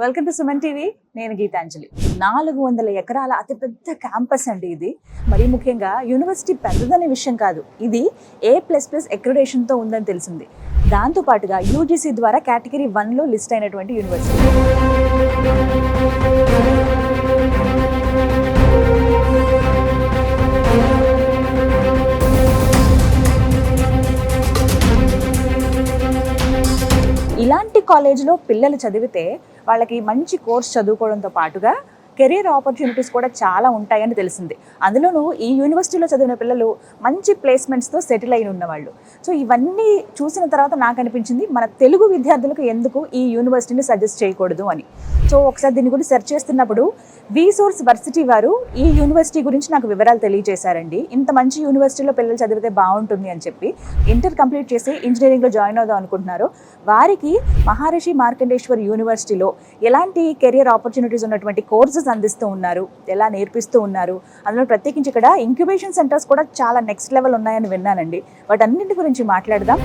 Welcome to Suman TV. నేను గీతాంజలి. 400 ఎకరాల అతిపెద్ద క్యాంపస్ అండి ఇది. మరీ ముఖ్యంగా యూనివర్సిటీ పెద్దదనే విషయం కాదు, ఇది A++ అక్రిడేషన్తో ఉందని తెలిసింది. దాంతోపాటుగా యూజీసీ ద్వారా కేటగిరీ 1లో లిస్ట్ అయినటువంటి యూనివర్సిటీ. ఇలాంటి కాలేజ్లో పిల్లలు చదివితే వాళ్ళకి మంచి కోర్స్ చదువుకోవడంతో పాటుగా కెరీర్ ఆపర్చునిటీస్ కూడా చాలా ఉంటాయని తెలిసింది. అందులోనూ ఈ యూనివర్సిటీలో చదివిన పిల్లలు మంచి ప్లేస్మెంట్స్తో సెటిల్ అయిన ఉన్నవాళ్ళు. సో ఇవన్నీ చూసిన తర్వాత నాకు అనిపించింది, మన తెలుగు విద్యార్థులకు ఎందుకు ఈ యూనివర్సిటీని సజెస్ట్ చేయకూడదు అని. సో ఒకసారి దీని గురించి సెర్చ్ చేస్తున్నప్పుడు V-Source వర్సిటీ వారు ఈ యూనివర్సిటీ గురించి నాకు వివరాలు తెలియజేశారండి. ఇంత మంచి యూనివర్సిటీలో పిల్లలు చదివితే బాగుంటుంది అని చెప్పి ఇంటర్ కంప్లీట్ చేసి ఇంజనీరింగ్లో జాయిన్ అవుదాం అనుకుంటున్నారు. వారికి మహర్షి మార్కండేశ్వర్ యూనివర్సిటీలో ఎలాంటి కెరియర్ ఆపర్చునిటీస్ ఉన్నటువంటి కోర్సెస్ అందిస్తూ ఉన్నారు, ఎలా నేర్పిస్తూ ఉన్నారు, అందులో ప్రత్యేకించి ఇక్కడ ఇంక్యుబేషన్ సెంటర్స్ కూడా చాలా నెక్స్ట్ లెవెల్ ఉన్నాయని విన్నానండి. వాటన్నింటి గురించి మాట్లాడదాం.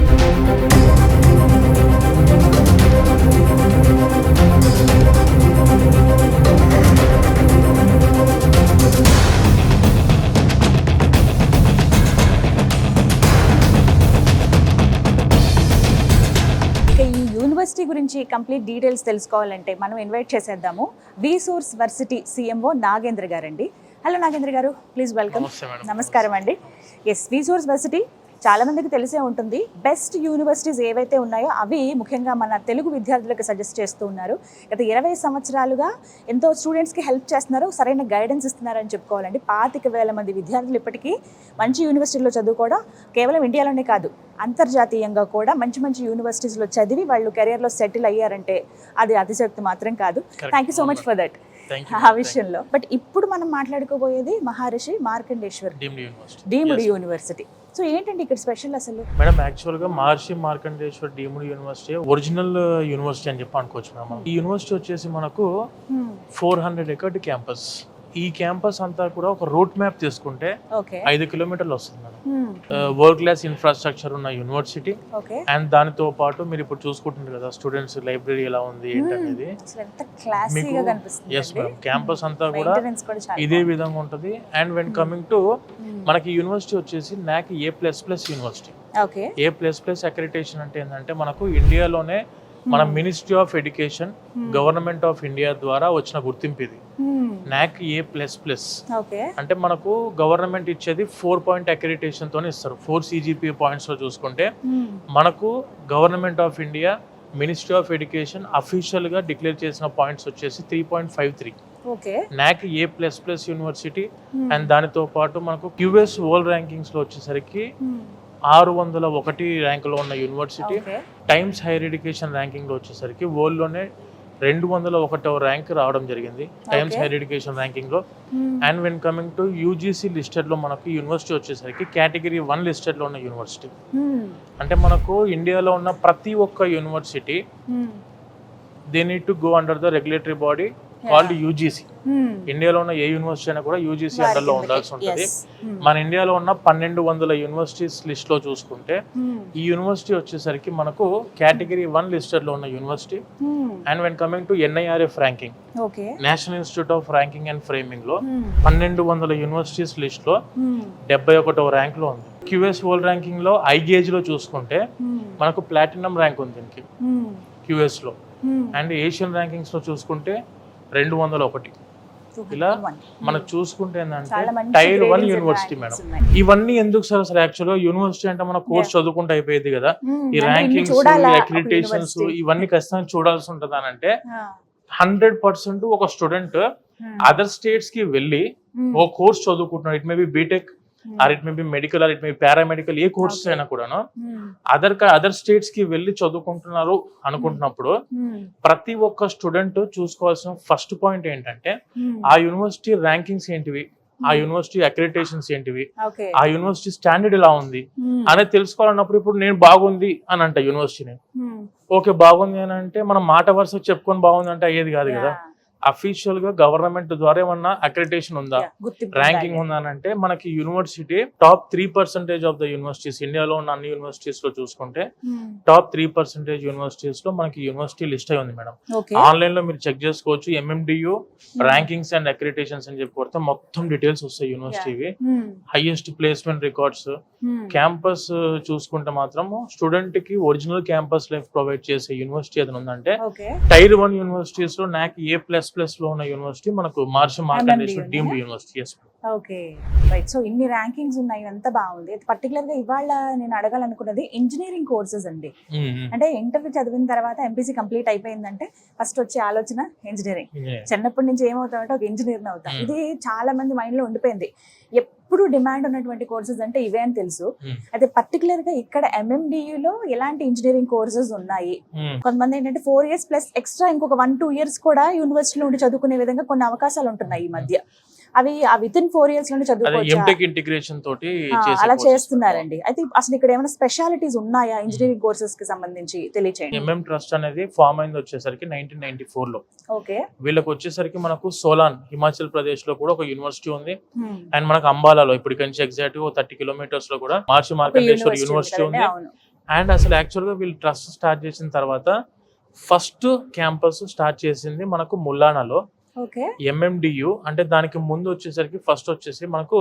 యూనివర్సిటీ గురించి కంప్లీట్ డీటెయిల్స్ తెలుసుకోవాలంటే మనం ఇన్వైట్ చేసేద్దాము V-Source వర్సిటీ CMO నాగేంద్ర గారండి. హలో నాగేంద్ర గారు, ప్లీజ్ వెల్కమ్. నమస్కారం అండి. ఎస్, V-Source వర్సిటీ చాలా మందికి తెలిసే ఉంటుంది. బెస్ట్ యూనివర్సిటీస్ ఏవైతే ఉన్నాయో అవి ముఖ్యంగా మన తెలుగు విద్యార్థులకు సజెస్ట్ చేస్తూ ఉన్నారు. గత 20 సంవత్సరాలుగా ఎంతో స్టూడెంట్స్కి హెల్ప్ చేస్తున్నారు, సరైన గైడెన్స్ ఇస్తున్నారని చెప్పుకోవాలండి. 25,000 మంది విద్యార్థులు ఇప్పటికీ మంచి యూనివర్సిటీలో చదువుకోవడం కేవలం ఇండియాలోనే కాదు, అంతర్జాతీయంగా కూడా మంచి మంచి యూనివర్సిటీస్లో చదివి వాళ్ళు కెరియర్లో సెటిల్ అయ్యారంటే అది అతిశక్తి మాత్రం కాదు. Thank you so much for that ఆ విషయంలో. బట్ ఇప్పుడు మనం మాట్లాడుకోబోయేది Maharishi Markandeshwar deemed university. So ఏంటండి ఇక్కడ స్పెషల్ అసలు? మేడం, యాక్చువల్ గా Maharishi Markandeshwar deemed university original university అని చెప్పి అనుకోవచ్చు మేడం. ఈ యూనివర్సిటీ వచ్చేసి మనకు 400 ఎకర్ క్యాంపస్. ఈ క్యాంపస్ అంతా కూడా ఒక రూట్ మ్యాప్ తీసుకుంటే 5 కిలోమీటర్లు వస్తుంది మేడం. వరల్డ్ క్లాస్ ఇన్ఫ్రాస్ట్రక్చర్ ఉన్న యూనివర్సిటీ. అండ్ దానితో పాటు మీరు ఇప్పుడు చూసుకుంటున్నారు కదా స్టూడెంట్స్ లైబ్రరీ ఎలా ఉంది ఏంటనేది. ఎస్ మేడం, క్యాంపస్ అంతా కూడా ఇదే విధంగా ఉంటుంది. అండ్ వెన్ కమింగ్ టు మనకి యూనివర్సిటీ వచ్చేసి NAC A++ university. A++ accreditation అంటే ఏంటంటే మనకు ఇండియాలోనే మన ministry of education, government of India ద్వారా వచ్చిన గుర్తింపు ఇది. NAC A++ అంటే మనకు గవర్నమెంట్ ఇచ్చేది 4 పాయింట్ అక్రిడిటేషన్ తోనే ఇస్తారు. 4 CGPA పాయింట్స్ లో చూసుకుంటే మనకు government of India, ministry of education official గా డిక్లేర్ చేసిన పాయింట్స్ వచ్చేసి 3.53. NAC A++ university. అండ్ దానితో పాటు మనకు QS వరల్డ్ ర్యాంకింగ్స్ లో వచ్చేసరికి 601 ర్యాంకులో ఉన్న university. Times higher education ranking లో వచ్చేసరికి వరల్డ్ లోనే 201వ ర్యాంక్ రావడం జరిగింది టైమ్స్ హైయర్ ఎడ్యుకేషన్ ర్యాంకింగ్ లో. And when coming to UGC listed లో మనకు యూనివర్సిటీ వచ్చేసరికి కేటగిరీ 1 లిస్టెడ్ లో ఉన్న యూనివర్సిటీ. అంటే మనకు ఇండియాలో ఉన్న ప్రతి ఒక్క university they need to go under the regulatory body called UGC. ఇండియాలో ఉన్న ఏ యూనివర్సిటీ అయినా కూడా యూజీసీ అండర్ లో ఉండాల్సి ఉంటుంది. మన ఇండియాలో ఉన్న 1200 యూనివర్సిటీస్ లిస్ట్ లో చూసుకుంటే ఈ యూనివర్సిటీ వచ్చేసరికి మనకు కేటగిరీ 1 లిస్టెడ్ లో ఉన్న university. And when coming to NIRF ranking, national institute of ranking and framing లో 1200 యూనివర్సిటీస్ లిస్ట్ లో 71వ ర్యాంక్ లో ఉంది. QS వరల్డ్ ర్యాంకింగ్ లో ఐగేజ్ లో చూసుకుంటే మనకు ప్లాటినం ర్యాంక్ ఉంది దీనికి QS లో. అండ్ ఏషియన్ ర్యాంకింగ్స్ లో చూసుకుంటే 201. ఇలా మనం చూసుకుంటే ఏంటంటే టైర్ 1 యూనివర్సిటీ మేడం. ఇవన్నీ ఎందుకు సార్? అసలు యాక్చువల్ గా యూనివర్సిటీ అంటే మన కోర్స్ చదువుకుంటే అయిపోయేది కదా. ఈ ర్యాంకింగ్స్, అక్రిడిటేషన్స్ ఇవన్నీ ఖచ్చితంగా చూడాల్సి ఉంటుంది అని అంటే 100% ఒక స్టూడెంట్ అదర్ స్టేట్స్ కి వెళ్ళి ఓ కోర్స్ చదువుకుంటున్నాడు. It may be BTech or it may be medical or it may be paramedical, ఏ కోర్సెస్ అయినా కూడాను అదర్ స్టేట్స్ కి వెళ్ళి చదువుకుంటున్నారు అనుకుంటున్నప్పుడు ప్రతి ఒక్క స్టూడెంట్ చూసుకోవాల్సిన ఫస్ట్ పాయింట్ ఏంటంటే ఆ యూనివర్సిటీ ర్యాంకింగ్స్ ఏంటివి, ఆ యూనివర్సిటీ అక్రిడిటేషన్స్ ఏంటివి, ఆ యూనివర్సిటీ స్టాండర్డ్ ఎలా ఉంది అనేది తెలుసుకోవాలన్నప్పుడు ఇప్పుడు నేను బాగుంది అని అంట యూనివర్సిటీని. ఓకే బాగుంది అని అంటే మనం మాట వరుస చెప్పుకొని బాగుంది అంటే అయ్యేది కాదు కదా. అఫీషియల్ గా గవర్నమెంట్ ద్వారా ఏమన్నా అక్రిడిటేషన్ ఉందా, గుర్తింపు ర్యాంకింగ్ ఉందా అని అంటే మనకి university top 3% of the universities, ఇండియాలో ఉన్న అన్ని యూనివర్సిటీస్ లో చూసుకుంటే టాప్ 3% యూనివర్సిటీస్ లో మనకి యూనివర్సిటీ లిస్ట్ అయి ఉంది మేడం. ఆన్లైన్ లో మీరు చెక్ చేసుకోవచ్చు. MMDU ర్యాంకింగ్స్ అండ్ అక్రిడిటేషన్స్ అని చెప్పి కొడితే మొత్తం డీటెయిల్స్ వస్తాయి యూనివర్సిటీవి. హైయెస్ట్ ప్లేస్మెంట్ రికార్డ్స్, క్యాంపస్ చూసుకుంటే మాత్రం స్టూడెంట్ కి ఒరిజినల్ క్యాంపస్ లైఫ్ ప్రొవైడ్ చేసే యూనివర్సిటీ ఏదైనా ఉందంటే టైర్ 1 యూనివర్సిటీస్ లో NAC A++ లో ఉన్న యూనివర్సిటీ మనకు Maharishi Markandeshwar deemed university. Okay, right. So ఇన్ని ర్యాంకింగ్స్ ఉన్నాయి, ఎంత బాగుంది. పర్టికులర్ గా ఇవాళ నేను అడగాలనుకున్నది ఇంజనీరింగ్ కోర్సెస్ అండి. అంటే ఇంటర్ చదివిన తర్వాత ఎంపీసీ కంప్లీట్ అయిపోయిందంటే ఫస్ట్ వచ్చే ఆలోచన ఇంజనీరింగ్. చిన్నప్పటి నుంచి ఏమవుతామంటే ఒక ఇంజనీర్ అవుతాం. ఇది చాలా మంది మైండ్ లో ఉండిపోయింది. ఎప్పుడు డిమాండ్ ఉన్నటువంటి కోర్సెస్ అంటే ఇవే అని తెలుసు. అయితే పర్టికులర్ గా ఇక్కడ MMDU లో ఎలాంటి ఇంజనీరింగ్ కోర్సెస్ ఉన్నాయి? కొంతమంది ఏంటంటే 4 years ప్లస్ ఎక్స్ట్రా ఇంకొక 1-2 years కూడా యూనివర్సిటీలో ఉండి చదువుకునే విధంగా కొన్ని అవకాశాలు ఉంటున్నాయి ఈ మధ్య. అవి విత్ ఇన్ 4 years లోనే చదువుకోవచ్చు, ఇంటిగ్రేషన్ తోటి అలా చేస్తున్నారండి. అయితే అసలు ఇక్కడ ఏమైనా స్పెషాలిటీస్ ఉన్నాయా ఇంజనీరింగ్ కోర్సెస్ కి సంబంధించి తెలియచేయండి. MM ట్రస్ట్ అనేది ఫామ్ అయింది వచ్చేసరికి 1994 లో. ఓకే, వీళ్ళకి వచ్చేసరికి మనకు సోలాన్ హిమాచల్ ప్రదేశ్ లో కూడా ఒక యూనివర్సిటీ ఉంది. అండ్ మనకు అంబాలాలో ఇప్పుడు నుంచి ఎగ్జాక్ట్ 30 kilometers లో కూడా మహర్షి మార్కండేశ్వర్ యూనివర్సిటీ ఉంది. అండ్ అసలు యాక్చువల్ గా వీళ్ళు ట్రస్ట్ స్టార్ట్ చేసిన తర్వాత ఫస్ట్ క్యాంపస్ స్టార్ట్ చేసింది మనకు ముల్లానాలో. MMDU అంటే దానికి ముందు వచ్చేసరికి ఫస్ట్ వచ్చేసి మనకు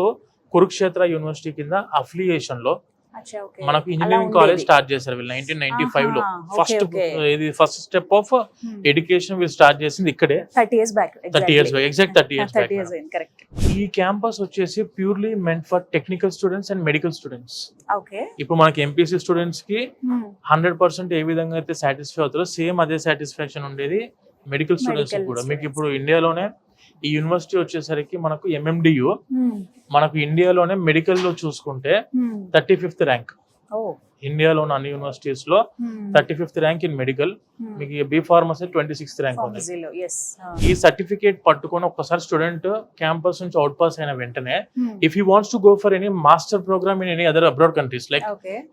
కురుక్షేత్ర యూనివర్సిటీ కింద అఫిలియేషన్ లో మనకు ఇంజనీరింగ్ కాలేజ్ స్టార్ట్ చేశారు వీళ్ళు 1995 లో. ఫస్ట్ స్టెప్ ఆఫ్ ఎడ్యుకేషన్ వీళ్ళు స్టార్ట్ చేసింది ఇక్కడే 30 years back. Exact 30 years back. ఈ క్యాంపస్ వచ్చేసి purely meant for technical students and medical students. ఇప్పుడు మనకి MPC స్టూడెంట్స్ కి 100% ఏ విధంగా అయితే సాటిస్ఫై అవుతారో సేమ్ అదే సాటిస్ఫాక్షన్ ఉండేది మెడికల్ స్టూడెంట్స్ కూడా. మీకు ఇప్పుడు ఇండియాలోనే ఈ యూనివర్సిటీ వచ్చేసరికి మనకు MMDU మనకు ఇండియాలోనే మెడికల్ లో చూసుకుంటే 35th ర్యాంక్. ఇండియాలో ఉన్న అన్ని యూనివర్సిటీస్ లో 35th ర్యాంక్ ఇన్ మెడికల్. మీకు B Pharmacy 26th ర్యాంక్ ఉంది. ఈ సర్టిఫికేట్ పట్టుకొని ఒక్కసారి స్టూడెంట్ క్యాంపస్ నుంచి అవుట్ పాస్ అయిన వెంటనే if he wants to go for any master program in any other abroad countries like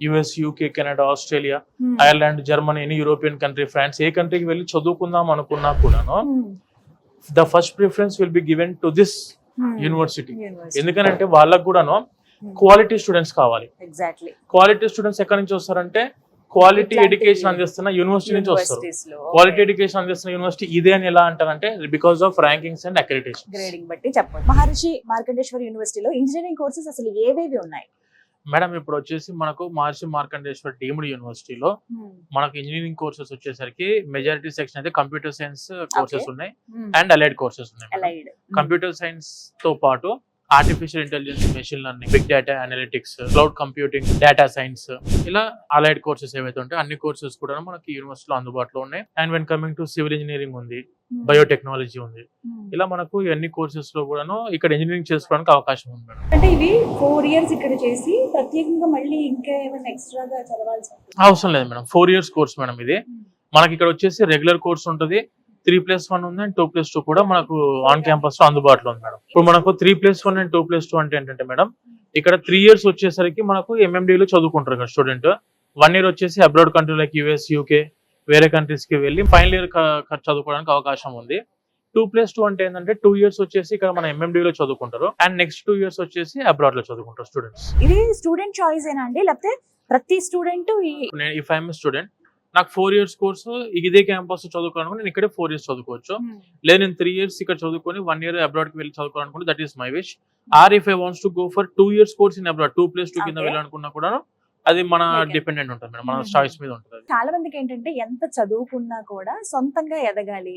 US, UK, Canada, Australia, Ireland, Germany, any European country, France, ఏ కంట్రీకి వెళ్ళి చదువుకుందాం అనుకున్నా కూడాను the first preference will be given to this university. ఎందుకంటే వాళ్ళకు కూడాను quality students కావాలి. క్వాలిటీ స్టూడెంట్స్ ఎక్కడి నుంచి వస్తారంటే క్వాలిటీ ఎడ్యుకేషన్ అందిస్తున్న యూనివర్సిటీ నుంచి వస్తారు. క్వాలిటీ ఎడ్యుకేషన్ అందిస్తున్న యూనివర్సిటీ ఇదే అని ఎలా అంటారంటే because of rankings and accreditation. Grading బట్టి చెప్పండి. మహర్షి మార్కండేశ్వర్ యూనివర్సిటీలో ఇంజనీరింగ్ కోర్సెస్ అసలు ఏవేవి ఉన్నాయి మేడం? ఇప్పుడు వచ్చేసి మనకు మహర్షి మార్కండేశ్వర్ డీమ్డ్ యూనివర్సిటీలో మనకు ఇంజనీరింగ్ కోర్సెస్ వచ్చేసరికి మెజారిటీ సెక్షన్ అయితే కంప్యూటర్ సైన్స్ కోర్సెస్ ఉన్నాయి అండ్ అలైడ్ కోర్సెస్ ఉన్నాయి. కంప్యూటర్ సైన్స్ తో పాటు artificial intelligence, machine learning, big data analytics, cloud computing, data science, ఇలా అలైడ్ కోర్సెస్ ఏవైతే ఉంటాయి అన్ని కోర్సెస్ కూడా మనకి యూనివర్సిటీలో అందుబాటులో ఉన్నాయి. And when coming to civil engineering ఉంది, బయోటెక్నాలజీ ఉంది. ఇలా మనకు అన్ని కోర్సెస్ లో కూడాను ఇక్కడ ఇంజనీరింగ్ చేసుకోవడానికి అవకాశం ఉంది మేడం. అంటే ఇవి 4 years ఇక్కడ చేసి ప్రత్యేకంగా మళ్ళీ ఇంకా ఏమైనా ఎక్స్ట్రాగా చదవాల్సి అవసరం లేదు మేడం. 4 years కోర్స్ మేడం ఇది. మనకి ఇక్కడ వచ్చేసి రెగ్యులర్ కోర్స్ ఉంటుంది, 3+1 ఉంది అండ్ 2+2 కూడా మనకు ఆన్ క్యాంపస్ లో అందుబాటులో ఉంది మేడం. ఇప్పుడు మనకు 3+1 అండ్ 2+2 అంటే ఏంటంటే మేడం ఇక్కడ 3 years వచ్చేసరికి మనకు MMDU లో చదువుకుంటారు కదా స్టూడెంట్. 1 year వచ్చేసి abroad country like US, UK వేరే కంట్రీస్ కి వెళ్ళి ఫైనల్ ఇయర్ చదువుకోవడానికి అవకాశం ఉంది. 2+2 అంటే ఏంటంటే 2 years వచ్చేసి ఇక్కడ మన MMDU లో చదువుకుంటారు అండ్ నెక్స్ట్ 2 years వచ్చేసి అబ్రాడ్ లో చదువుకుంటారు స్టూడెంట్స్. ఇది స్టూడెంట్ చాయిస్ ఏనా అండి లేకపోతే ప్రతి స్టూడెంట్? ఇఫ్ ఐఎమ్ స్టూడెంట్ నాకు 4 years కోర్సు ఇదే క్యాంపస్ చదువుకోవాలనుకుంటే నేను ఇక్కడే 4 years చదువుకోవచ్చు. లేదు నేను 3 years ఇక్కడ చదువుకొని 1 year అబ్రాడ్ కి వెళ్ళి చదువుకోవాలనుకుంటే that is my wish. Or if I wants to go for 2 years course in abroad 2+2 కింద వెళ్ళాలనుకున్నా కూడా అది మన డిపెండెంట్ ఉంటుంది మేడం, మన చాయిస్ మీద ఉంటుంది. చాలా మందికి ఏంటంటే ఎంత చదువుకున్నా కూడా సొంతంగా ఎదగాలి,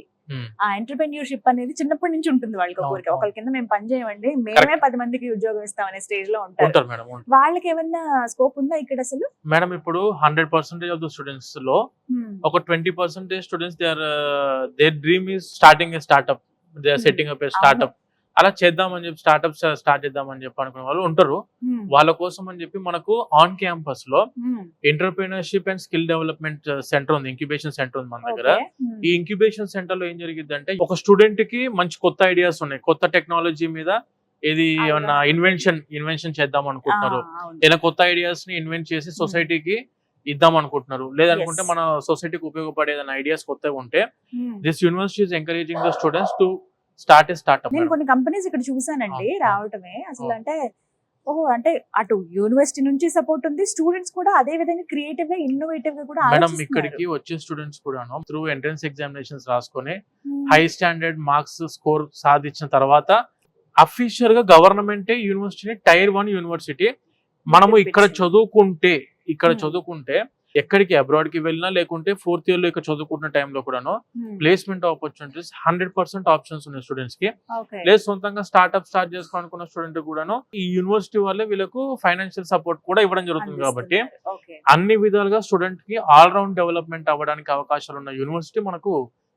ఆ ఎంటర్‌ప్రెన్యూర్‌షిప్ అనేది చిన్నప్పటి నుంచి ఉంటుంది వాళ్ళకి. ఒకరికి ఒకరి కింద మేము పని చేయమండి, మేమే 10 మందికి ఉద్యోగం ఇస్తాం అనే స్టేజ్ లో ఉంటారు మేడం. వాళ్ళకి ఏమన్నా స్కోప్ ఉందా ఇక్కడ అసలు? మేడం ఇప్పుడు 100% ఆఫ్ ద స్టూడెంట్స్ లో ఒక 20% students their dream is starting a startup, they are setting up a startup. అలా చేద్దామని చెప్పి స్టార్ట్అప్స్ స్టార్ట్ చేద్దామని చెప్పి అనుకునే వాళ్ళు ఉంటారు. వాళ్ళ కోసం అని చెప్పి మనకు ఆన్ క్యాంపస్ లో entrepreneurship and skill development centre ఉంది, ఇంక్యుబేషన్ సెంటర్ ఉంది మన దగ్గర. ఈ ఇంక్యుబేషన్ సెంటర్ లో ఏం జరిగింది అంటే ఒక స్టూడెంట్ కి మంచి కొత్త ఐడియాస్ ఉన్నాయి, కొత్త టెక్నాలజీ మీద ఏది ఏమన్నా ఇన్వెన్షన్ చేద్దాం అనుకుంటున్నారు, ఇలా కొత్త ఐడియాస్ ని ఇన్వెంట్ చేసి సొసైటీకి ఇద్దాం అనుకుంటున్నారు, లేదనుకుంటే Yes. మన సొసైటీకి ఉపయోగపడే ఏదైనా ఐడియాస్ కొత్తగా ఉంటే Hmm. This university is encouraging the students to start A startup. నేను కొన్ని కంపెనీస్ ఇక్కడ చూసానండి ఆ, రావటమే అసలు ఆ. అంటే ఓహో అంటే అటు యూనివర్సిటీ నుంచి సపోర్ట్ ఉంది, స్టూడెంట్స్ కూడా అదే విధంగా క్రియేటివ్ గా ఇన్నోవేటివ్ గా కూడా మేడం ఆలోచిస్తున్నారు. ఇక్కడికి వచ్చే స్టూడెంట్స్ కూడాను త్రూ ఎంట్రన్స్ ఎగ్జామినేషన్స్ రాసుకొని Hmm. High standard marks score సాధించిన తర్వాత అఫీషియల్ గా గవర్నమెంటే యూనివర్సిటీని టైర్ 1 యూనివర్సిటీ మనము ఇక్కడ Hmm. చదువుకుంటే ఎక్కడికి అబ్రాడ్ కి వెళ్ళినా లేకుంటే 4th ఇయర్ లో ఇక్కడ చదువుకుంటున్న టైంలో కూడాను Hmm. ప్లేస్మెంట్ ఆపర్చునిటీస్ 100% ఆప్షన్స్ ఉన్నాయి స్టూడెంట్స్ కి. Okay. లేదు సొంతంగా స్టార్ట్ చేసుకోవాలనుకున్న స్టూడెంట్ కూడాను ఈ యూనివర్సిటీ వల్లే వీళ్ళకు ఫైనాన్షియల్ సపోర్ట్ కూడా ఇవ్వడం జరుగుతుంది. కాబట్టి అందిస్తున్నారు. Okay. అన్ని విధాలుగా స్టూడెంట్ కి ఆల్ రౌండ్ డెవలప్మెంట్ అవ్వడానికి అవకాశాలు ఉన్న యూనివర్సిటీ మనకు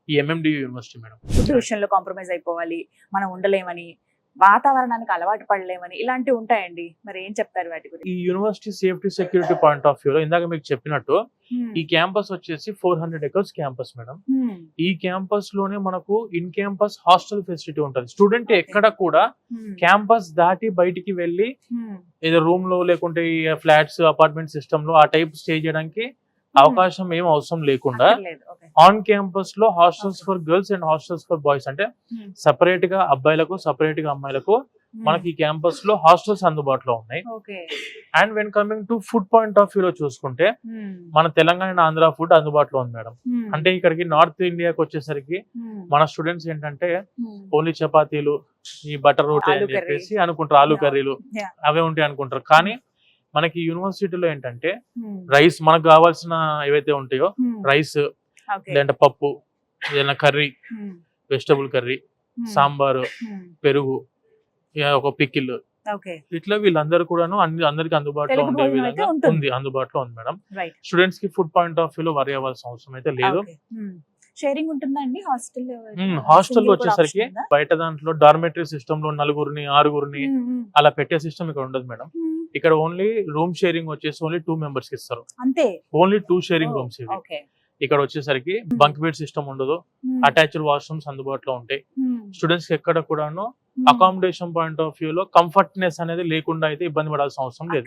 ఈ MMDU యూనివర్సిటీ మేడం. ఫుడ్ విషయంలో కాంప్రమైజ్ అయిపోవాలి, మనం ఉండలేమని, వాతావరణానికి అలవాటు పడలేమని ఇలాంటివి ఉంటాయండి. మరి ఏం చెప్తారు వాటి గురించి? ఈ university safety security point of వ్యూలో ఇందాక మీకు చెప్పినట్టు Hmm. ఈ క్యాంపస్ వచ్చేసి 400 acres క్యాంపస్ మేడం. Hmm. ఈ క్యాంపస్ లోనే మనకు ఇన్ క్యాంపస్ హాస్టల్ ఫెసిలిటీ ఉంటుంది. Student Okay. ఎక్కడ కూడా Hmm. క్యాంపస్ దాటి బయటికి వెళ్ళి Hmm. ఏదో రూమ్ లో లేకుంటే ఈ ఫ్లాట్స్ అపార్ట్మెంట్ సిస్టమ్ లో ఆ టైప్ స్టే చేయడానికి అవకాశం ఏం అవసరం లేకుండా అక్కర్లేదు. Okay. ఆన్ క్యాంపస్ లో hostels for girls and hostels for boys అంటే Hmm. సపరేట్ గా అబ్బాయిలకు సపరేట్ గా అమ్మాయిలకు Hmm. మనకి ఈ క్యాంపస్ లో హాస్టల్స్ అందుబాటులో ఉన్నాయి. Okay. And when coming to food point of వ్యూలో చూసుకుంటే Hmm. మన తెలంగాణ అండ్ ఆంధ్ర ఫుడ్ అందుబాటులో ఉంది మేడం. Hmm. అంటే ఇక్కడికి నార్త్ ఇండియాకి వచ్చేసరికి Hmm. మన స్టూడెంట్స్ ఏంటంటే Hmm. ఓన్లీ చపాతీలు ఈ బటర్ రోటీ ఆలు అని కర్రీ. చెప్పేసి అనుకుంటారు, ఆలు Yeah. కర్రీలు Yeah. అవే ఉంటాయి అనుకుంటారు. కానీ మనకి యూనివర్సిటీలో ఏంటంటే Hmm. రైస్ మనకు కావాల్సిన ఏవైతే ఉంటాయో Hmm. Rice Okay. లేదంటే పప్పు ఏదైనా curry, Hmm. Vegetable curry, Hmm. Sambar, Hmm. పెరుగు, ఒక పికిల్, Okay. ఇట్లా వీళ్ళందరూ కూడాను అందరికి అందుబాటులో తెలుగు ఉండే భోజనం అయితే విధంగా ఉంటుంది. ఉంది, అందుబాటులో ఉంది మేడం. Right. స్టూడెంట్స్ కి ఫుడ్ పాయింట్ ఆఫ్ వ్యూలో వరి అవ్వాల్సిన అవసరం అయితే లేదు. Okay. Hmm. షేరింగ్ ఉంటుందా అండి హాస్టల్? హాస్టల్లో వచ్చేసరికి బయట దాంట్లో డార్మెటరీ సిస్టమ్ లో 4 6 అలా పెట్టే సిస్టమ్ ఇక్కడ ఉండదు మేడం. ఇక్కడ ఓన్లీ రూమ్ షేరింగ్ వచ్చేసి ఓన్లీ 2 మెంబర్స్ కి ఇస్తారు. అంతే. ఓన్లీ 2 షేరింగ్ రూమ్స్ ఇవి. ఓకే. ఇక్కడ వచ్చేసరికి బంక్ బెడ్ సిస్టమ్ ఉండదు, అటాచ్డ్ వాష్రూమ్స్ అందుబాటులో ఉంటాయి. స్టూడెంట్స్ కి ఎక్కడ కూడాను అకామిడేషన్ పాయింట్ ఆఫ్ వ్యూ లో కంఫర్ట్నెస్ అనేది లేకుండా అయితే ఇబ్బంది పడాల్సిన అవసరం లేదు.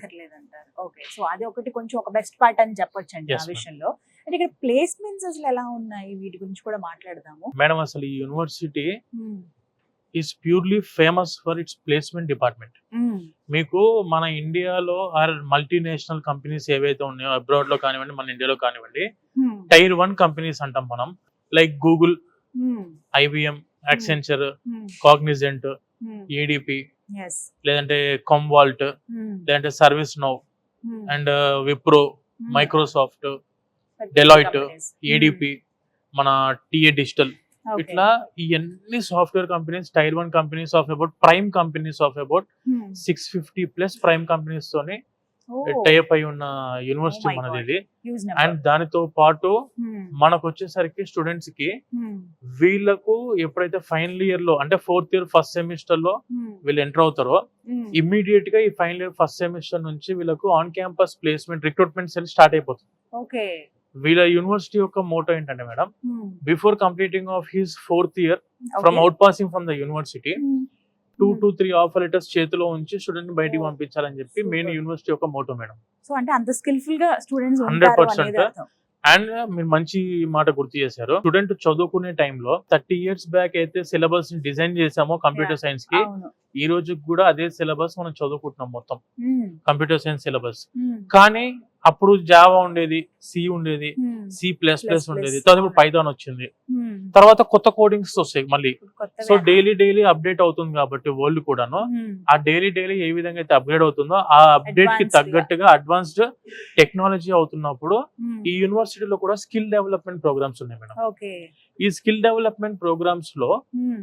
ఓకే. సో అది ఒకటి కొంచెం ఒక బెస్ట్ పార్ట్ అని చెప్పొచ్చు అండి ఆ Yes, ma'am. విషయంలో. అంటే ఇక్కడ ప్లేస్మెంట్స్ అసలు ఎలా ఉన్నాయి వీటి గురించి కూడా మాట్లాడదాము. మేడం అసలు ఈ university is purely famous for it's placement department. మీకు మన ఇండియాలో ఆర్ మల్టీనేషనల్ కంపెనీస్ ఏవైతే ఉన్నాయో అబ్రాడ్ లో కానివ్వండి మన ఇండియాలో కానివ్వండి టైర్ 1 కంపెనీస్ అంటాం మనం. Like Google, IBM, Accenture, Cognizant, ADP, లేదంటే కామ్వాల్ట్, లేదంటే ServiceNow and Wipro, Microsoft, Deloitte, ADP, మన TA డిజిటల్, ఇట్లా ఇవన్నీ software companies tier 1 companies of about prime companies of about 650+ prime companies తోని టైప్ అయి ఉన్న యూనివర్సిటీ my మనది God. ఇది. అండ్ దానితో పాటు మనకు వచ్చేసరికి స్టూడెంట్స్ కి వీళ్ళకు ఎప్పుడైతే ఫైనల్ ఇయర్ లో అంటే 4th ఇయర్ ఫస్ట్ సెమిస్టర్ లో వీళ్ళు ఎంటర్ అవుతారో ఇమ్మీడియట్ గా ఈ ఫైనల్ ఇయర్ ఫస్ట్ సెమిస్టర్ నుంచి వీళ్ళకు on campus placement recruitment cell start అయిపోతుంది. ఓకే. వీళ్ళ యూనివర్సిటీ యొక్క మోటో ఏంటంటే madam, before completing of his 4th year from out passing from the university 2 to 3 offer letters చేతిలో ఉంచి స్టూడెంట్ బయటికి పంపించాలని చెప్పి మెయిన్ యూనివర్సిటీ యొక్క మోటో మేడం. సో అంటే అంత స్కిల్ఫుల్ గా స్టూడెంట్స్ 100%. అండ్ మీరు మంచి మాట గుర్తు చేశారు. స్టూడెంట్ చదువుకునే టైంలో 30 years బ్యాక్ అయితే సిలబస్ డిజైన్ చేసామో కంప్యూటర్ సైన్స్ కి, ఈ రోజు కూడా అదే సిలబస్ మనం చదువుకుంటున్నాం మొత్తం కంప్యూటర్ సైన్స్ సిలబస్. కానీ అప్పుడు జావా ఉండేది, సి ఉండేది, C++ ఉండేది, తర్వాత ఇప్పుడు పైథాన్ వచ్చింది, తర్వాత కొత్త కోడింగ్స్ వస్తాయి మళ్ళీ. సో డైలీ అప్డేట్ అవుతుంది కాబట్టి వరల్డ్ కూడాను ఆ డైలీ ఏ విధంగా అయితే అప్గ్రేడ్ అవుతుందో ఆ అప్డేట్ కి తగ్గట్టుగా అడ్వాన్స్డ్ టెక్నాలజీ అవుతున్నప్పుడు ఈ యూనివర్సిటీలో కూడా స్కిల్ డెవలప్మెంట్ ప్రోగ్రామ్స్ ఉన్నాయి మేడం. ఈ స్కిల్ డెవలప్మెంట్ ప్రోగ్రామ్స్ లో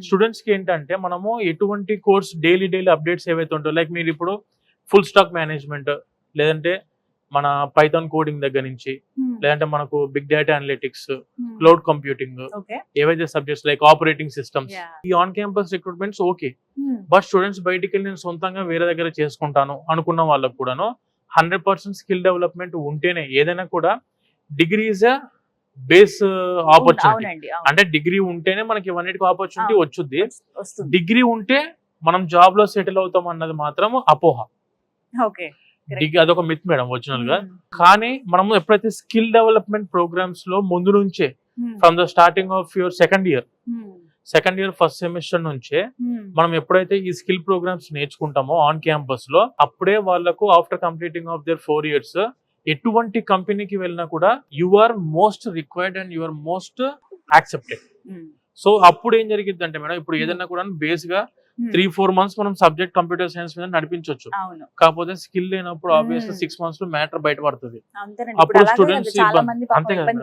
స్టూడెంట్స్ కి ఏంటంటే మనము ఎటువంటి కోర్స్ డైలీ అప్డేట్స్ ఏవైతే ఉంటాయో లైక్ మీరు ఇప్పుడు ఫుల్ స్టాక్ మేనేజ్మెంట్, లేదంటే మన పైథాన్ కోడింగ్ దగ్గర నుంచి, లేదంటే మనకు big data analytics, cloud computing, ఏవైతే సబ్జెక్ట్స్ లైక్ ఆపరేటింగ్ సిస్టమ్స్, ఈ on campus recruitments okay. But students బయటికి వెళ్ళి నేను సొంతంగా వేరే దగ్గర చేసుకుంటాను అనుకున్న వాళ్ళకు కూడాను 100% స్కిల్ డెవలప్మెంట్ ఉంటేనే ఏదైనా కూడా degree is a base opportunity. అంటే డిగ్రీ ఉంటేనే మనకి ఇవన్నిటికి ఆపర్చునిటీ వచ్చుద్ది. డిగ్రీ ఉంటే మనం జాబ్ లో సెటిల్ అవుతాం అన్నది మాత్రం అపోహ. అదొక మిత్ మేడం ఒరిజినల్ గా. కానీ మనము ఎప్పుడైతే స్కిల్ డెవలప్మెంట్ ప్రోగ్రామ్స్ లో ముందు నుంచే from the starting of your second year first semester నుంచే మనం ఎప్పుడైతే ఈ స్కిల్ ప్రోగ్రామ్స్ నేర్చుకుంటామో ఆన్ క్యాంపస్ లో, అప్పుడే వాళ్ళకు after completing of their 4 years ఎటువంటి కంపెనీకి వెళ్ళినా కూడా you are most required and you are most accepted. So అప్పుడు ఏం జరిగింది అంటే మేడం, ఇప్పుడు ఏదైనా కూడా బేస్ గా 3-4 months మనం సబ్జెక్ట్ కంప్యూటర్ సైన్స్ మీద నడిపించవచ్చు. కాకపోతే స్కిల్ లేనప్పుడు ఆబ్వియస్లీ 6 months లో మ్యాటర్ బయటపడుతుంది. అప్పుడు స్టూడెంట్స్ అంతే కదా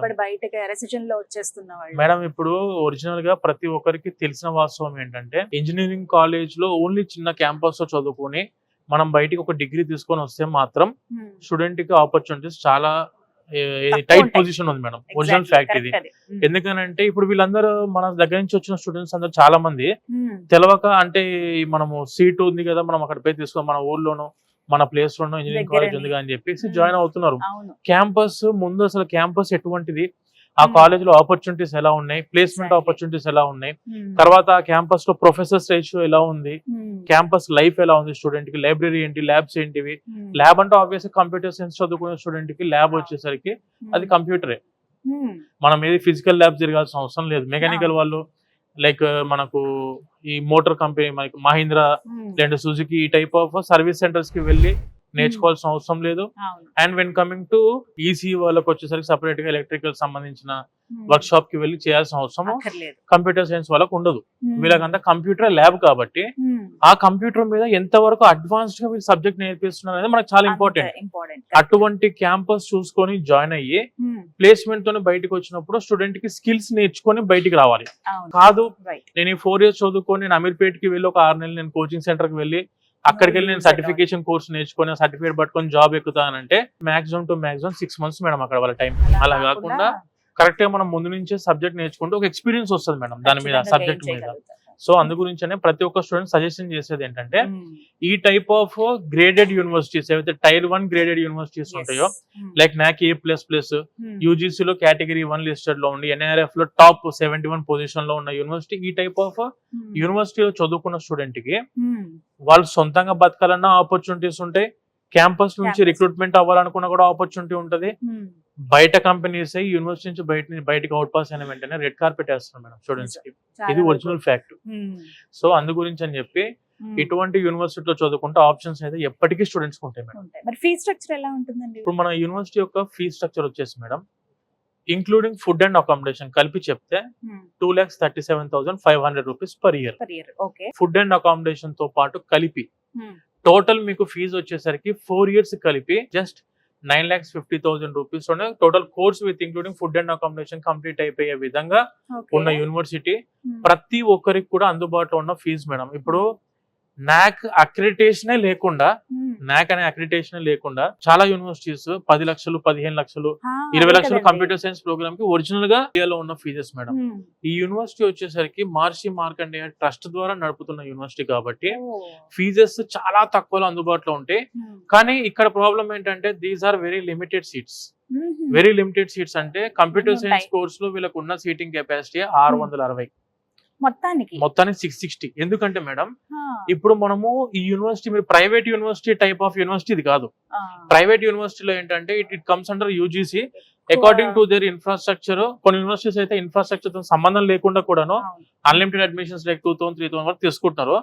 మేడం. ఇప్పుడు ఒరిజినల్ గా ప్రతి ఒక్కరికి తెలిసిన వాస్తవం ఏంటంటే, ఇంజనీరింగ్ కాలేజ్ లో ఓన్లీ చిన్న క్యాంపస్ లో చదువుకొని మనం బయటికి ఒక డిగ్రీ తీసుకొని వస్తే మాత్రం స్టూడెంట్ కి ఆపర్చునిటీస్ చాలా టైట్ పొజిషన్ ఉంది మేడం. ఒరిజినల్ ఫ్యాక్ట్ ఇది. ఎందుకనంటే ఇప్పుడు వీళ్ళందరూ మన దగ్గర నుంచి వచ్చిన స్టూడెంట్స్ అందరూ చాలా మంది తెలవక, అంటే మనము సీట్ ఉంది కదా మనం అక్కడ పోయి తీసుకో, మన ఊర్లోనో మన ప్లేస్ లోనో ఇంజనీరింగ్ కాలేజ్ ఉంది అని చెప్పేసి జాయిన్ అవుతున్నారు. క్యాంపస్ ముందు అసలు క్యాంపస్ ఎటువంటిది, ఆ కాలేజ్ లో ఆపర్చునిటీస్ ఎలా ఉన్నాయి, ప్లేస్మెంట్ ఆపర్చునిటీస్ ఎలా ఉన్నాయి, తర్వాత ఆ క్యాంపస్ లో ప్రొఫెసర్స్ రేషియో ఎలా ఉంది, క్యాంపస్ లైఫ్ ఎలా ఉంది, స్టూడెంట్ కి లైబ్రరీ ఏంటి, ల్యాబ్స్ ఏంటివి. ల్యాబ్ అంటే ఆబ్వియస్ కంప్యూటర్ సైన్స్ చదువుకునే స్టూడెంట్ కి ల్యాబ్ వచ్చేసరికి అది కంప్యూటరే. మనం ఏది ఫిజికల్ ల్యాబ్ తిరగాల్సిన అవసరం లేదు. మెకానికల్ వాళ్ళు లైక్ మనకు ఈ మోటార్ కంపెనీ మనకి మహీంద్రా లేదంటే సుజుకి ఈ టైప్ ఆఫ్ సర్వీస్ సెంటర్స్ కి వెళ్ళి నేర్చుకోవాల్సిన అవసరం లేదు. And when coming to EC వాళ్ళకి వచ్చేసరికి సపరేట్ గా ఎలక్ట్రికల్ సంబంధించిన వర్క్ షాప్ కి వెళ్ళి చేయాల్సిన అవసరం కంప్యూటర్ సైన్స్ వాళ్ళకు ఉండదు. వీళ్ళకంతా కంప్యూటర్ ల్యాబ్ కాబట్టి ఆ కంప్యూటర్ మీద ఎంత వరకు అడ్వాన్స్డ్ గా వీళ్ళు సబ్జెక్ట్ నేర్పిస్తున్నారు అనేది మనకు చాలా ఇంపార్టెంట్. అటువంటి క్యాంపస్ చూసుకొని జాయిన్ అయ్యి ప్లేస్మెంట్ తోనే బయటకు వచ్చినప్పుడు స్టూడెంట్ కి స్కిల్స్ నేర్చుకొని బయటికి రావాలి. కాదు నేను ఈ 4 years చదువుకొని నేను అమీర్పేట్ కి వెళ్ళి ఒక 6 నెలలు నేను కోచింగ్ సెంటర్ కి వెళ్ళి అక్కడికి వెళ్ళి నేను సర్టిఫికేషన్ కోర్స్ నేర్చుకొని సర్టిఫికేట్ పట్టుకొని జాబ్ ఎక్కుతానంటే మాక్సిమం 6 months మేడం అక్కడ వాళ్ళ టైం. అలా కాకుండా కరెక్ట్ గా మనం ముందు నుంచే సబ్జెక్ట్ నేర్చుకుంటే ఒక ఎక్స్పీరియన్స్ వస్తుంది మేడం దాని మీద, సబ్జెక్ట్ మీద. సో అందు గురించనే ప్రతి ఒక్క స్టూడెంట్ సజెషన్ చేసేది ఏంటంటే, ఈ టైప్ ఆఫ్ గ్రేడెడ్ యూనివర్సిటీస్ ఏవైతే టైర్ 1 గ్రేడెడ్ యూనివర్సిటీస్ ఉంటాయో, లైక్ NAC A++, UGC లో కేటగిరీ 1 లిస్టెడ్ లో ఉండి NIRF లో టాప్ 71 పొజిషన్ లో ఉన్న యూనివర్సిటీ, ఈ టైప్ ఆఫ్ యూనివర్సిటీలో చదువుకున్న స్టూడెంట్ కి వాళ్ళు సొంతంగా బతకాలన్నా ఆపర్చునిటీస్ ఉంటాయి. క్యాంపస్ నుంచి రిక్రూట్మెంట్ అవ్వాలనుకున్నా కూడా ఆపర్చునిటీ ఉంటది. బయట కంపెనీస్ యూనివర్సిటీ నుంచి బయటకి అవుట్ పాస్ అయిన వెంటనే రెడ్ కార్పెట్ వేస్తున్నారు మేడం స్టూడెంట్స్ కి. ఇది ఒరిజినల్ ఫ్యాక్ట్. సో అందు గురించి అని చెప్పి ఇటువంటి యూనివర్సిటీలో చదువుకుంటే ఆప్షన్స్ అయితే ఎప్పటికీ స్టూడెంట్స్ ఉంటాయి మేడం. మరి ఫీ స్ట్రక్చర్ ఎలా ఉంటుందండి? ఇప్పుడు మన యూనివర్సిటీ యొక్క ఫీ స్ట్రక్చర్ వచ్చేసి madam, including food and accommodation కలిపి చెప్తే 2,37,500 rupees per year. Food and accommodation తో పాటు కలిపి టోటల్ మీకు ఫీజు వచ్చేసరికి 4 years కలిపి just 9,50,000 rupees total course with including food and accommodation complete అయిపోయే విధంగా ఉన్న యూనివర్సిటీ. ప్రతి ఒక్కరికి కూడా అందుబాటులో ఉన్న ఫీజు మేడం. ఇప్పుడు NAC అక్రిడిటేషనే లేకుండా, NAC అనే అక్రిడిటేషన్ లేకుండా చాలా యూనివర్సిటీస్ 10 లక్షలు, 15 లక్షలు, 20 లక్షలు కంప్యూటర్ సైన్స్ ప్రోగ్రామ్ కి ఒరిజినల్ గా ఇండియాలో ఉన్న ఫీజెస్ మేడం. ఈ యూనివర్సిటీ వచ్చేసరికి మహర్షి మార్కండేయ ట్రస్ట్ ద్వారా నడుపుతున్న యూనివర్సిటీ కాబట్టి ఫీజెస్ చాలా తక్కువలో అందుబాటులో ఉంటాయి. కానీ ఇక్కడ ప్రాబ్లం ఏంటంటే these are very limited seats. అంటే కంప్యూటర్ సైన్స్ కోర్స్ లో వీళ్ళకు ఉన్న సీటింగ్ కెపాసిటీ 660, మొత్తానికి 660. ఎందుకంటే మేడం ఇప్పుడు మనము ఈ యూనివర్సిటీ మీరు private university type of university ఇది కాదు. ప్రైవేట్ యూనివర్సిటీలో ఏంటంటే it comes under UGC according to their infrastructure. కొన్ని యూనివర్సిటీస్ అయితే ఇన్ఫ్రాస్ట్రక్చర్ తో సంబంధం లేకుండా కూడాను అన్లిమిటెడ్ అడ్మిషన్స్ లైక్ 2,000, 3,000 వరకు తీసుకుంటున్నారు.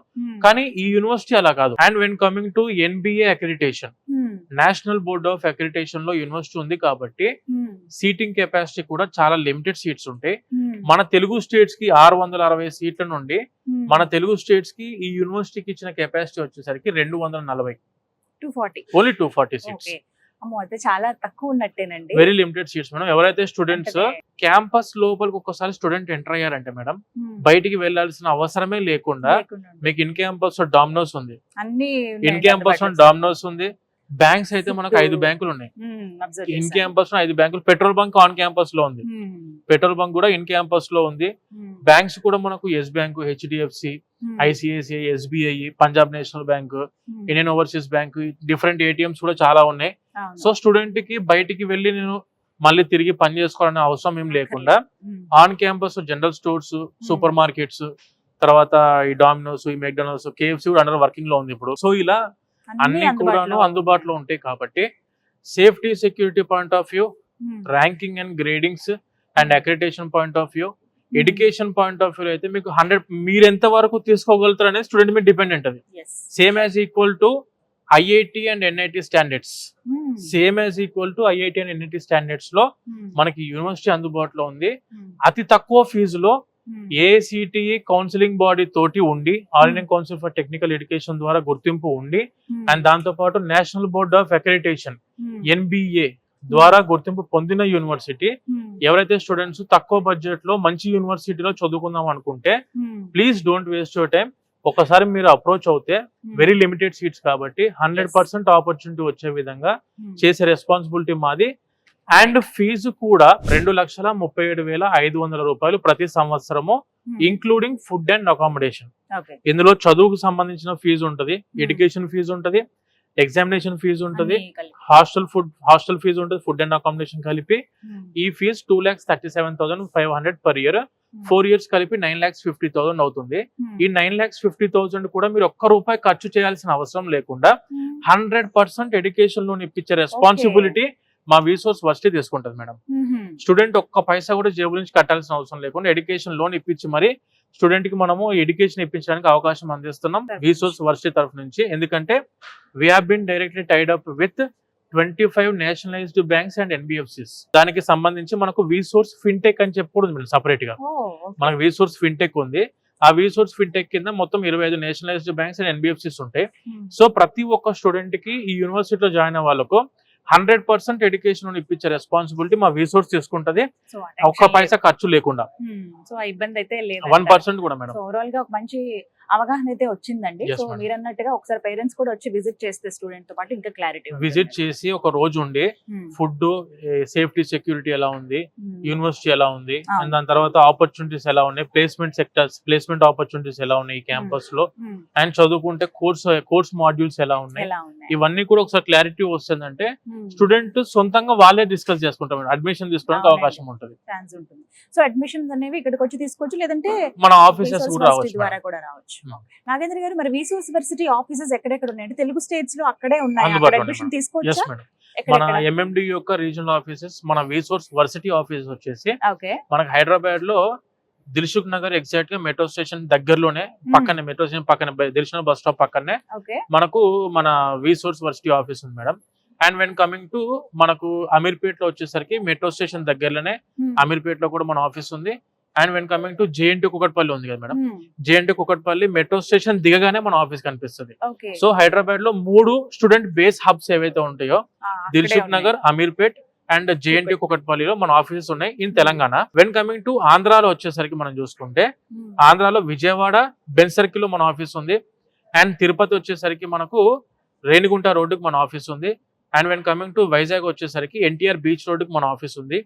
కానీ ఈ యూనివర్సిటీ అలా కాదు. And when coming to NBA accreditation, national board of accreditation లో యూనివర్సిటీ ఉంది కాబట్టి సీటింగ్ కెపాసిటీ కూడా చాలా లిమిటెడ్ సీట్స్ ఉంటాయి. మన తెలుగు స్టేట్స్ కి 660 సీట్ల నుండి మన తెలుగు స్టేట్స్ కి ఈ యూనివర్సిటీకి ఇచ్చిన కెపాసిటీ వచ్చేసరికి 240, ఓన్లీ 240 సీట్స్. అయితే చాలా తక్కువ ఉన్నట్టేనండి. Very limited seats madam. ఎవరైతే స్టూడెంట్స్ క్యాంపస్ లోపలికి ఒక్కసారి స్టూడెంట్ ఎంటర్ అయ్యారంటే మేడం బయటికి వెళ్లాల్సిన అవసరమే లేకుండా మీకు ఇన్ క్యాంపస్ డామినోస్ ఉంది, ఇన్ క్యాంపస్ డామినోస్ ఉంది. బ్యాంక్స్ అయితే మనకు 5 బ్యాంకులు ఉన్నాయి ఇన్ క్యాంపస్ లో, 5 బ్యాంకులు. పెట్రోల్ బంక్ ఆన్ క్యాంపస్ లో ఉంది, పెట్రోల్ బంక్ కూడా ఇన్ క్యాంపస్ లో ఉంది. బ్యాంక్స్ కూడా మనకు Yes bank, HDFC, ICICI, SBI, Punjab National Bank, Indian Overseas Bank, different ATMs కూడా చాలా ఉన్నాయి. సో స్టూడెంట్ కి బయటికి వెళ్ళి నేను మళ్ళీ తిరిగి పని చేసుకోవాలనే అవసరం ఏం లేకుండా on campus general stores, super markets, తర్వాత ఈ డామినోస్, ఈ మెక్డానల్డ్స్, KFC కూడా అండర్ వర్కింగ్ లో ఉంది ఇప్పుడు. సో ఇలా అన్ని కూడాను అందుబాటులో ఉంటాయి కాబట్టి safety security point of view, ranking and gradings and accreditation point of view, education point of view అయితే మీకు 100 మీరు ఎంత వరకు తీసుకోగలుగుతారు అనేది స్టూడెంట్ మీద డిపెండెంట్. అది same as equal to IIT and NIT standards. Same as equal to IIT and NIT standards లో మనకి యూనివర్సిటీ అందుబాటులో ఉంది. అతి తక్కువ ఫీజులో ఏఐసిటిఈ కౌన్సిలింగ్ బాడీ తోటి ఉండి, all Indian council for technical education ద్వారా గుర్తింపు ఉండి, అండ్ దాంతో పాటు national board of accreditation NBA ద్వారా గుర్తింపు పొందిన యూనివర్సిటీ. ఎవరైతే స్టూడెంట్స్ తక్కువ బడ్జెట్ లో మంచి యూనివర్సిటీలో చదువుకుందాం అనుకుంటే please don't waste your time. ఒకసారి మీరు అప్రోచ్ అవుతే వెరీ లిమిటెడ్ సీట్స్ కాబట్టి 100% ఆపర్చునిటీ వచ్చే విధంగా చేసే రెస్పాన్సిబిలిటీ మాది. అండ్ ఫీజు కూడా 2,37,500 రూపాయలు ప్రతి సంవత్సరము, ఇంక్లూడింగ్ ఫుడ్ అండ్ అకామిడేషన్. ఇందులో చదువుకు సంబంధించిన ఫీజు ఉంటది, ఎడ్యుకేషన్ ఫీజు ఉంటది, ఎగ్జామినేషన్ ఫీజు ఉంటది, హాస్టల్ ఫీజు ఉంటుంది, ఫుడ్ అండ్ అకామిడేషన్ కలిపి. ఈ ఫీజు 2,37,500 పర్ ఇయర్. 4 years కలిపి 9,50,000 అవుతుంది. ఈ 9,50,000 కూడా మీరు ఒక్క రూపాయి ఖర్చు చేయాల్సిన అవసరం లేకుండా 100% ఎడ్యుకేషన్ లోన్ ఇప్పించే రెస్పాన్సిబిలిటీ మా విసోర్స్ వర్సిటీ తీసుకుంటది మేడం. స్టూడెంట్ ఒక్క పైసా కూడా జేబు నుంచి కట్టాల్సిన అవసరం లేకుండా ఎడ్యుకేషన్ లోన్ ఇప్పించి మరి స్టూడెంట్ కి మనము ఎడ్యుకేషన్ ఇప్పించడానికి అవకాశం అందిస్తున్నాం విసోర్స్ వర్సిటీ తరఫు నుంచి. ఎందుకంటే we have been directly tied up with 25 nationalised banks and NBFCs. దానికి సంబంధించి మనకు విసోర్స్ ఫిన్టెక్ అని చెప్పకూడదు సపరేట్ గా. మనకు విసోర్స్ ఫిన్టెక్ ఉంది. ఆ విసోర్స్ ఫిన్టెక్ కింద మొత్తం 25 నేషనలైజ్డ్ బ్యాంక్స్ అండ్ ఎన్బిఎఫ్సిస్ ఉంటాయి. సో ప్రతి ఒక్క స్టూడెంట్ కి ఈ యూనివర్సిటీలో జాయిన్ అయ్యే వాళ్ళకు 100% ఎడ్యుకేషన్ ఇప్పించే రెస్పాన్సిబిలిటీ మా విసోర్స్ తీసుకుంటది, ఒక్క పైసా ఖర్చు లేకుండా. సో ఇబ్బంది అయితే లేదు, 1% కూడా మేడం. ఓవరాల్ గా ఒక మంచి అవగాహన అయితే వచ్చిందండి. సో మీరు అన్నట్టుగా ఒకసారి పేరెంట్స్ కూడా వచ్చి విజిట్ చేస్తే స్టూడెంట్ తో పాటు ఇంకా క్లారిటీ విజిట్ చేసి ఒక రోజు ఉండి ఫుడ్, సేఫ్టీ, సెక్యూరిటీ ఎలా ఉంది, యూనివర్సిటీ ఎలా ఉంది, అండ్ దాని తర్వాత ఆపర్చునిటీస్ ఎలా ఉన్నాయి, ప్లేస్మెంట్ సెక్టర్స్, ప్లేస్మెంట్ ఆపర్చునిటీస్ ఎలా ఉన్నాయి ఈ క్యాంపస్ లో, అండ్ చదువుకుంటే కోర్స్ మాడ్యూల్స్ ఎలా ఉన్నాయి, ఇవన్నీ కూడా ఒకసారి క్లారిటీ వస్తుందంటే స్టూడెంట్ సొంతంగా వాళ్ళే డిస్కస్ చేసుకుంటాం, అడ్మిషన్ తీసుకోవడానికి అవకాశం ఉంటుంది. సో అడ్మిషన్స్ అనేవి ఇక్కడికి వచ్చి తీసుకోవచ్చు, లేదంటే మన ఆఫీసెస్ కూడా రావచ్చు. నాగేంద్ర గారు, మరి విసోర్స్ వర్సిటీ ఆఫీసెస్ ఎక్కడెక్కడ ఉన్నాయంటే తెలుగు స్టేట్స్ లో అక్కడే ఉన్నాయి, అడ్మిషన్ తీసుకోవచ్చు. మన ఎంఎండి యొక్క రీజనల్ ఆఫీసెస్, మన విసోర్స్ వర్సిటీ ఆఫీస్ వచ్చేసి మనకు హైదరాబాద్ లో దిల్సుఖ్ నగర్ ఎగ్జాక్ట్ గా మెట్రో స్టేషన్ దగ్గరలోనే, పక్కనే మెట్రో స్టేషన్ పక్కనే, దిల్సుఖ్ బస్ స్టాప్ పక్కనే మనకు మన విసోర్స్ వర్సిటీ ఆఫీస్ ఉంది madam. And when coming to మనకు అమీర్పేట్ లో వచ్చేసరికి మెట్రో స్టేషన్ దగ్గరలోనే అమీర్పేట్ లో కూడా మన ఆఫీస్ ఉంది. And when coming to JNT Kukatpally ఉంది కదా madam, JNT Kukatpally metro station దిగగానే మన ఆఫీస్ కనిపిస్తుంది. సో హైదరాబాద్ లో 3 స్టూడెంట్ బేస్ హబ్స్ ఏవైతే ఉంటాయో, దిల్సుఖ్ నగర్, అమీర్పేట్ అండ్ జేఎన్టీ కుకట్పల్లిలో మన ఆఫీసెస్ ఉన్నాయి in Telangana. When coming to ఆంధ్రాలో వచ్చేసరికి మనం చూసుకుంటే ఆంధ్రాలో విజయవాడ బెన్ సర్కిల్ లో మన ఆఫీస్ ఉంది. అండ్ తిరుపతి వచ్చేసరికి మనకు రేణిగుంట రోడ్డుకి మన ఆఫీస్ ఉంది. And when coming to Vizag వచ్చేసరికి ఎన్టీఆర్ బీచ్ రోడ్డుకి మన ఆఫీస్ ఉంది.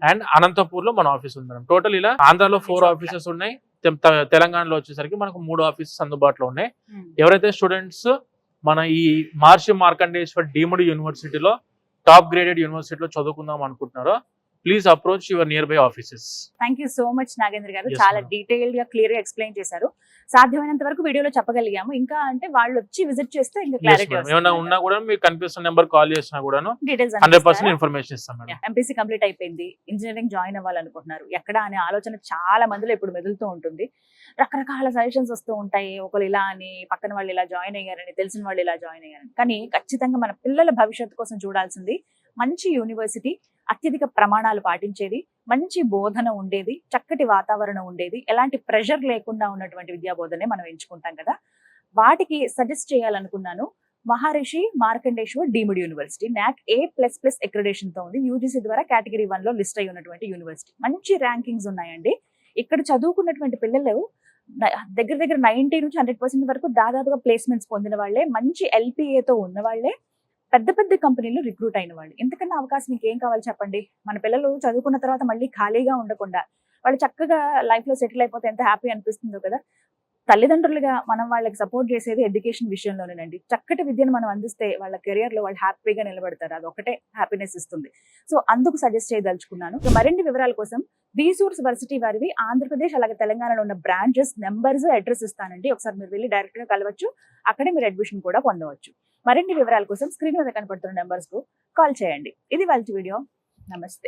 అండ్ అనంతపూర్ లో మన ఆఫీస్ ఉంది మేడం. టోటల్ ఇలా ఆంధ్రాలో 4 ఆఫీసెస్ ఉన్నాయి, తెలంగాణలో వచ్చేసరికి మనకు 3 ఆఫీసెస్ అందుబాటులో ఉన్నాయి. ఎవరైతే స్టూడెంట్స్ మన ఈ మహర్షి మార్కండేశ్వర్ డీమ్డ్ యూనివర్సిటీలో టాప్ గ్రేడెడ్ యూనివర్సిటీలో చదువుకుందాం అనుకుంటున్నారో please approach your near by offices. Thank you so much Nagendra గారు, చాలా డీటెయిల్డ్ గా క్లియర్ గా ఎక్స్ప్లెయిన్ చేశారు. సాధ్యమైనంత వరకు వీడియోలో చెప్పగలిగాము, ఇంకా అంటే వాళ్ళు వచ్చి విజిట్ చేస్తే ఇంకా క్లారిటీ ఏమైనా ఉన్నా కూడా మీకు కనిపిస్తున్న నెంబర్ కాల్ చేసినా కూడా డీటెయిల్స్ 100% ఇన్ఫర్మేషన్ ఇస్తాం మేడం. ఎంపీసీ కంప్లీట్ అయిపోయింది, ఇంజనీరింగ్ జాయిన్ అవ్వాలనుకుంటున్నారు, ఎక్కడ అనే ఆలోచన చాలా మందిలో ఇప్పుడు మెదులుతూ ఉంటుంది. రకరకాల సజెషన్స్ వస్తూ ఉంటాయి, ఒకరు ఇలా అని, పక్కన వాళ్ళు ఇలా జాయిన్ అయ్యారని, తెలిసిన వాళ్ళు ఇలా జాయిన్ అయ్యారని. కానీ ఖచ్చితంగా మన పిల్లల భవిష్యత్తు కోసం చూడాల్సింది మంచి యూనివర్సిటీ, అత్యధిక ప్రమాణాలు పాటించేది, మంచి బోధన ఉండేది, చక్కటి వాతావరణం ఉండేది, ఎలాంటి ప్రెషర్ లేకుండా ఉన్నటువంటి విద్యా బోధనే మనం ఎంచుకుంటాం కదా. వాటికి సజెస్ట్ చేయాలనుకున్నాను Maharishi Markandeshwar deemed university. NAC A++ accreditation తో ఉంది, యూజీసీ ద్వారా కేటగిరీ 1 లో లిస్ట్ అయి ఉన్నటువంటి యూనివర్సిటీ. మంచి ర్యాంకింగ్స్ ఉన్నాయండి. ఇక్కడ చదువుకున్నటువంటి పిల్లలు దగ్గర 90 నుంచి 100% వరకు దాదాపుగా ప్లేస్మెంట్స్ పొందిన వాళ్ళే, మంచి LPAతో ఉన్న వాళ్ళే, పెద్ద కంపెనీలు రిక్రూట్ అయిన వాళ్ళు. ఇంతకన్నా అవకాశం ఇంకేం కావాలి చెప్పండి. మన పిల్లలు చదువుకున్న తర్వాత మళ్ళీ ఖాళీగా ఉండకుండా వాళ్ళు చక్కగా లైఫ్ లో సెటిల్ అయిపోతే ఎంత హ్యాపీ అనిపిస్తుందో కదా. తల్లిదండ్రులుగా మనం వాళ్ళకి సపోర్ట్ చేసేది ఎడ్యుకేషన్ విషయంలోనేనండి. చక్కటి విద్యను మనం అందిస్తే వాళ్ళ కెరియర్ లో వాళ్ళు హ్యాపీగా నిలబడతారు, అది ఒకటే హ్యాపీనెస్ ఇస్తుంది. సో అందుకు సజెస్ట్ చేయదలుచుకున్నాను. మరిన్ని వివరాల కోసం విసోర్స్ వర్సిటీ వారివి ఆంధ్రప్రదేశ్ అలాగే తెలంగాణలో ఉన్న బ్రాంచెస్ నెంబర్స్, అడ్రస్ ఇస్తానండి. ఒకసారి మీరు వెళ్ళి డైరెక్ట్ గా కలవచ్చు, అక్కడే మీరు అడ్మిషన్ కూడా పొందవచ్చు. మరిన్ని వివరాల కోసం స్క్రీన్ మీద కనపడుతున్న నెంబర్స్ కు కాల్ చేయండి. ఇది వాళ్ళ వీడియో. నమస్తే.